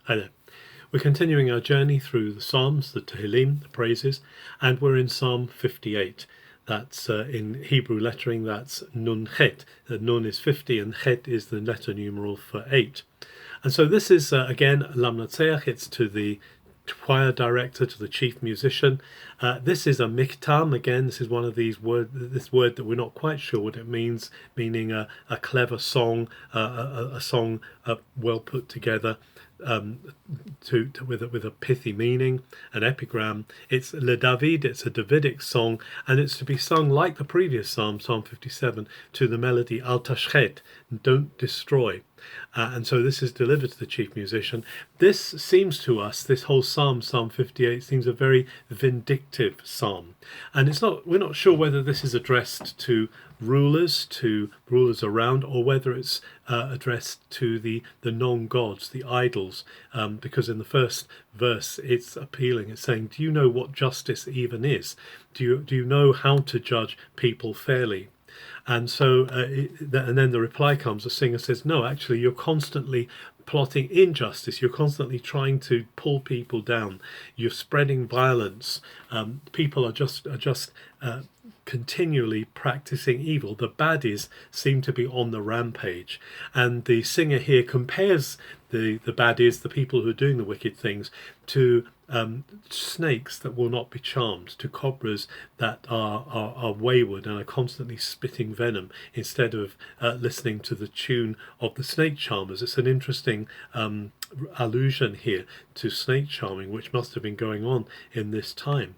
Hi there. We're continuing our journey through the Psalms, the Tehillim, the praises, and we're in Psalm 58. That's in Hebrew lettering, that's Nun Chet. Nun is 50 and Chet is the letter numeral for 8. And so this is, again, Lamnatseach. It's to the choir director, to the chief musician. This is a miktam. Again, this is one of these this word that we're not quite sure what it means, meaning a clever song, a song well put together. With a pithy meaning, an epigram. It's Le David, it's a Davidic song, and it's to be sung like the previous psalm, Psalm 57, to the melody Al Tashchet, don't destroy. And so this is delivered to the chief musician. This seems to us, this whole psalm, Psalm 58, seems a very vindictive psalm. And we're not sure whether this is addressed to rulers around, or whether it's addressed to the non-gods, the idols, because in the first verse it's appealing. It's saying, do you know what justice even is? Do you know how to judge people fairly? And so, and then the reply comes. The singer says, no, actually, you're constantly plotting injustice. You're constantly trying to pull people down. You're spreading violence. People are just continually practicing evil. The baddies seem to be on the rampage. And the singer here compares the baddies, the people who are doing the wicked things, to snakes that will not be charmed, to cobras that are wayward and are constantly spitting venom instead of listening to the tune of the snake charmers. It's an interesting allusion here to snake charming, which must have been going on in this time.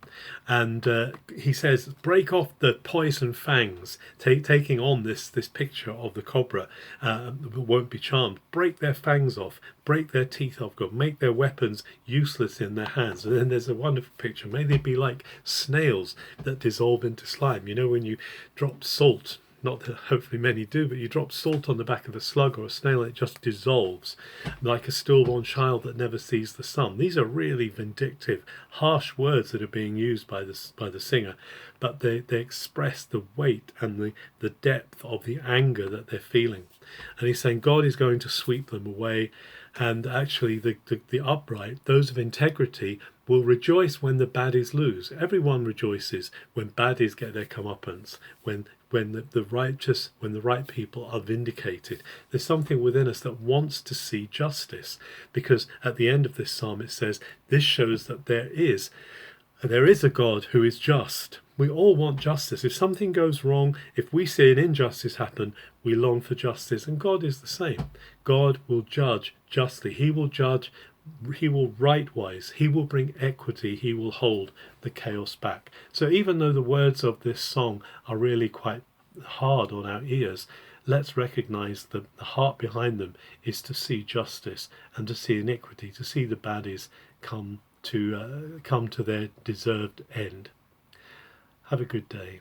And he says, break off the poison fangs, taking on this picture of the cobra that won't be charmed. Break their fangs off, break their teeth off, God, make their weapons useless in their hands. And then there's a wonderful picture. May they be like snails that dissolve into slime. You know, when you drop salt, not that hopefully many do, but you drop salt on the back of a slug or a snail, it just dissolves, like a stillborn child that never sees the sun. These are really vindictive, harsh words that are being used by the singer, but they express the weight and the depth of the anger that they're feeling. And he's saying God is going to sweep them away, and actually the upright, those of integrity, will rejoice when the baddies lose. Everyone rejoices when baddies get their comeuppance, when the righteous, when the right people are vindicated. There's something within us that wants to see justice, because at the end of this psalm it says, this shows that there is a God who is just. We all want justice. If something goes wrong, if we see an injustice happen, we long for justice, and God is the same. God will judge justly. He will judge, he will rightwise, he will bring equity, he will hold the chaos back. So even though the words of this song are really quite hard on our ears, let's recognize that the heart behind them is to see justice and to see iniquity, to see the baddies come to their deserved end. Have a good day.